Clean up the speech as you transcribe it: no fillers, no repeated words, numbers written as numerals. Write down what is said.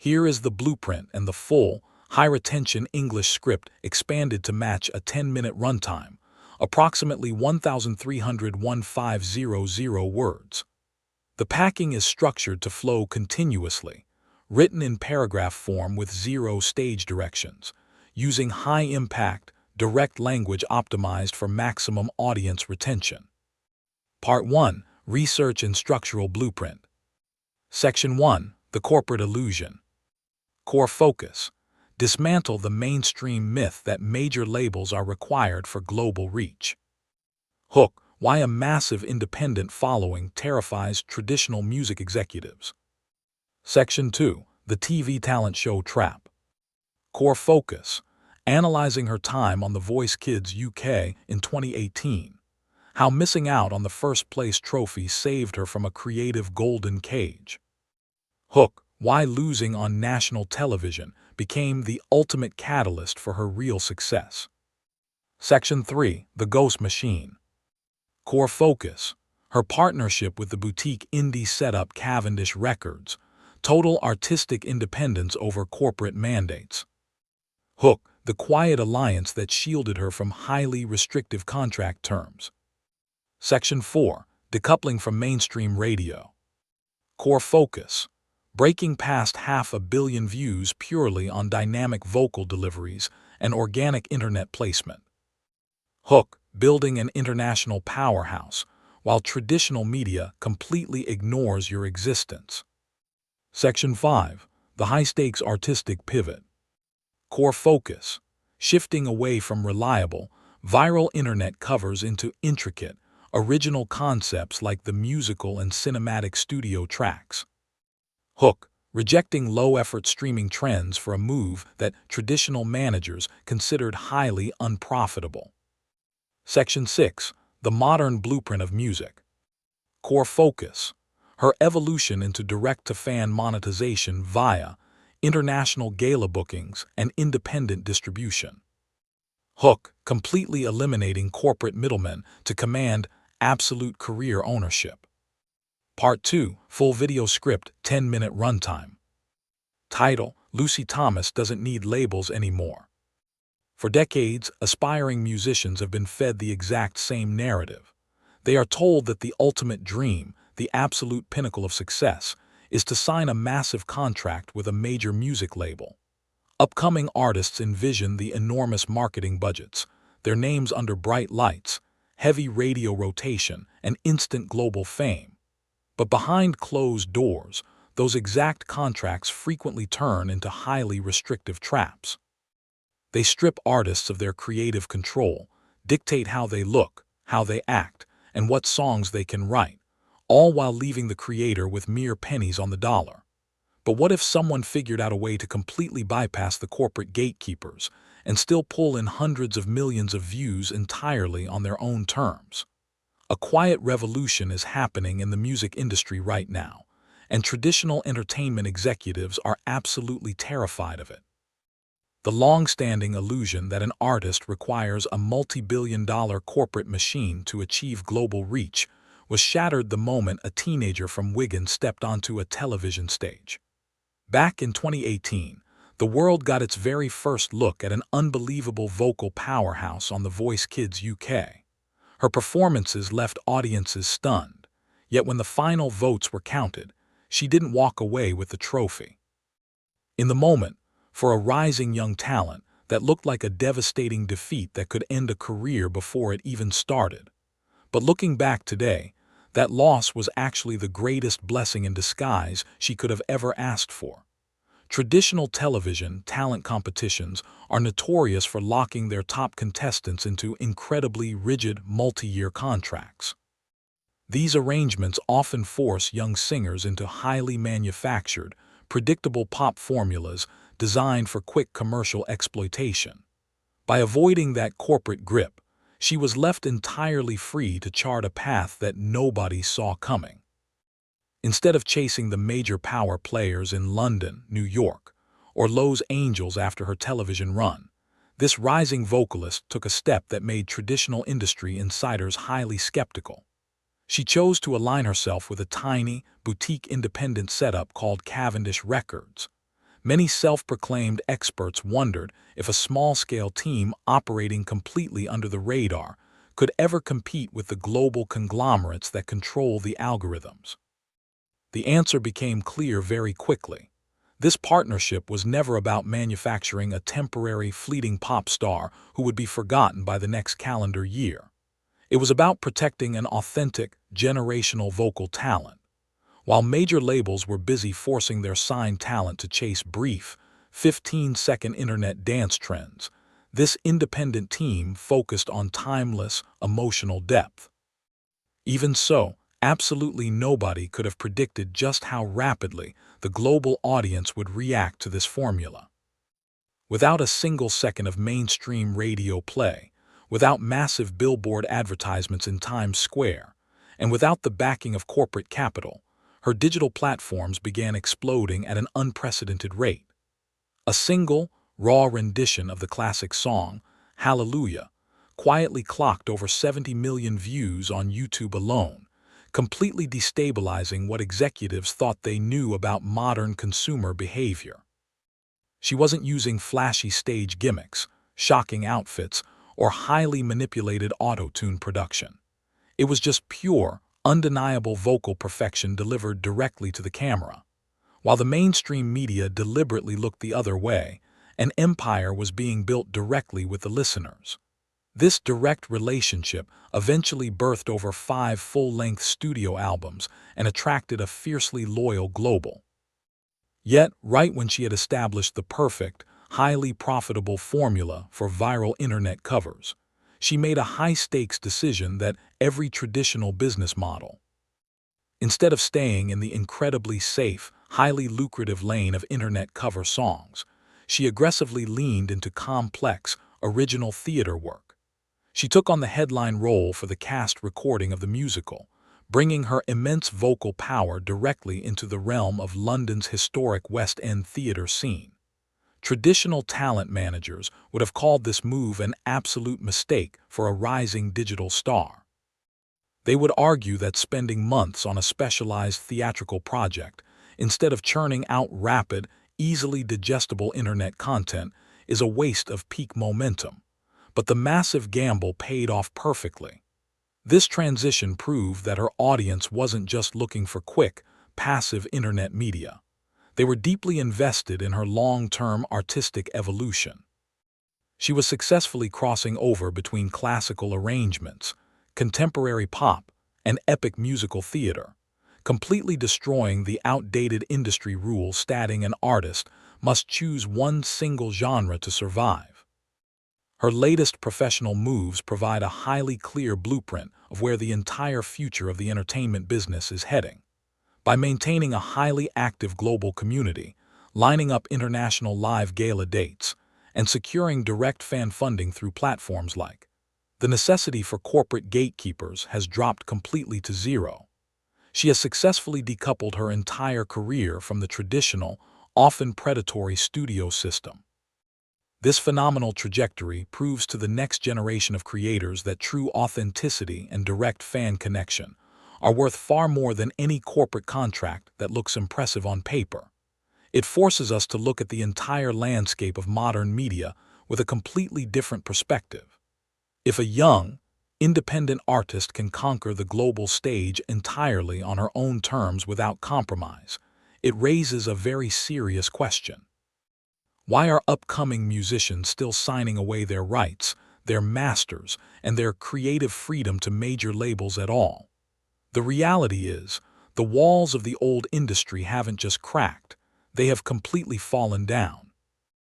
Here is the blueprint and the full, high-retention English script expanded to match a 10-minute runtime, approximately 1,300 words. The packing is structured to flow continuously, written in paragraph form with zero stage directions, using high-impact, direct language optimized for maximum audience retention. Part 1. Research and Structural Blueprint. Section 1. The Corporate Illusion. Core focus. Dismantle the mainstream myth that major labels are required for global reach. Hook. Why a massive independent following terrifies traditional music executives. Section 2. The TV Talent Show Trap. Core focus. Analyzing her time on The Voice Kids UK in 2018. How missing out on the first-place trophy saved her from a creative golden cage. Hook. Why losing on national television became the ultimate catalyst for her real success. Section 3. The Ghost Machine. Core focus. Her partnership with the boutique indie setup Cavendish Records. Total artistic independence over corporate mandates. Hook. The quiet alliance that shielded her from highly restrictive contract terms. Section 4. Decoupling from mainstream radio. Core focus. Breaking past 500 million views purely on dynamic vocal deliveries and organic internet placement. Hook. Building an international powerhouse, while traditional media completely ignores your existence. Section 5. The high-stakes artistic pivot. Core focus. Shifting away from reliable, viral internet covers into intricate, original concepts like the musical and cinematic studio tracks. Hook. Rejecting low-effort streaming trends for a move that traditional managers considered highly unprofitable. Section 6. The Modern Blueprint of Music. Core focus. Her evolution into direct-to-fan monetization via international gala bookings and independent distribution. Hook. Completely eliminating corporate middlemen to command absolute career ownership. Part 2. Full video script, 10-minute runtime. Title. Lucy Thomas doesn't need labels anymore. For decades, aspiring musicians have been fed the exact same narrative. They are told that the ultimate dream, the absolute pinnacle of success, is to sign a massive contract with a major music label. Upcoming artists envision the enormous marketing budgets, their names under bright lights, heavy radio rotation, and instant global fame. But behind closed doors, those exact contracts frequently turn into highly restrictive traps. They strip artists of their creative control, dictate how they look, how they act, and what songs they can write, all while leaving the creator with mere pennies on the dollar. But what if someone figured out a way to completely bypass the corporate gatekeepers and still pull in hundreds of millions of views entirely on their own terms? A quiet revolution is happening in the music industry right now, and traditional entertainment executives are absolutely terrified of it. The long-standing illusion that an artist requires a multi-billion-dollar corporate machine to achieve global reach was shattered the moment a teenager from Wigan stepped onto a television stage. Back in 2018, the world got its very first look at an unbelievable vocal powerhouse on The Voice Kids UK. Her performances left audiences stunned, yet when the final votes were counted, she didn't walk away with the trophy. In the moment, for a rising young talent, that looked like a devastating defeat that could end a career before it even started. But looking back today, that loss was actually the greatest blessing in disguise she could have ever asked for. Traditional television talent competitions are notorious for locking their top contestants into incredibly rigid multi-year contracts. These arrangements often force young singers into highly manufactured, predictable pop formulas designed for quick commercial exploitation. By avoiding that corporate grip, she was left entirely free to chart a path that nobody saw coming. Instead of chasing the major power players in London, New York, or Los Angeles after her television run, this rising vocalist took a step that made traditional industry insiders highly skeptical. She chose to align herself with a tiny, boutique independent setup called Cavendish Records. Many self-proclaimed experts wondered if a small-scale team operating completely under the radar could ever compete with the global conglomerates that control the algorithms. The answer became clear very quickly. This partnership was never about manufacturing a temporary, fleeting pop star who would be forgotten by the next calendar year. It was about protecting an authentic, generational vocal talent. While major labels were busy forcing their signed talent to chase brief, 15-second internet dance trends, this independent team focused on timeless, emotional depth. Even so, absolutely nobody could have predicted just how rapidly the global audience would react to this formula. Without a single second of mainstream radio play, without massive billboard advertisements in Times Square, and without the backing of corporate capital, her digital platforms began exploding at an unprecedented rate. A single, raw rendition of the classic song, Hallelujah, quietly clocked over 70 million views on YouTube alone, completely destabilizing what executives thought they knew about modern consumer behavior. She wasn't using flashy stage gimmicks, shocking outfits, or highly manipulated auto-tune production. It was just pure, undeniable vocal perfection delivered directly to the camera. While the mainstream media deliberately looked the other way, an empire was being built directly with the listeners. This direct relationship eventually birthed over 5 full-length studio albums and attracted a fiercely loyal global. Yet, right when she had established the perfect, highly profitable formula for viral internet covers, she made a high-stakes decision that every traditional business model. Instead of staying in the incredibly safe, highly lucrative lane of internet cover songs, she aggressively leaned into complex, original theater work. She took on the headline role for the cast recording of the musical, bringing her immense vocal power directly into the realm of London's historic West End theater scene. Traditional talent managers would have called this move an absolute mistake for a rising digital star. They would argue that spending months on a specialized theatrical project, instead of churning out rapid, easily digestible internet content, is a waste of peak momentum. But the massive gamble paid off perfectly. This transition proved that her audience wasn't just looking for quick, passive internet media. They were deeply invested in her long-term artistic evolution. She was successfully crossing over between classical arrangements, contemporary pop, and epic musical theater, completely destroying the outdated industry rule stating an artist must choose one single genre to survive. Her latest professional moves provide a highly clear blueprint of where the entire future of the entertainment business is heading. By maintaining a highly active global community, lining up international live gala dates, and securing direct fan funding through platforms like the necessity for corporate gatekeepers has dropped completely to zero. She has successfully decoupled her entire career from the traditional, often predatory studio system. This phenomenal trajectory proves to the next generation of creators that true authenticity and direct fan connection are worth far more than any corporate contract that looks impressive on paper. It forces us to look at the entire landscape of modern media with a completely different perspective. If a young, independent artist can conquer the global stage entirely on her own terms without compromise, it raises a very serious question. Why are upcoming musicians still signing away their rights, their masters, and their creative freedom to major labels at all? The reality is, the walls of the old industry haven't just cracked, they have completely fallen down.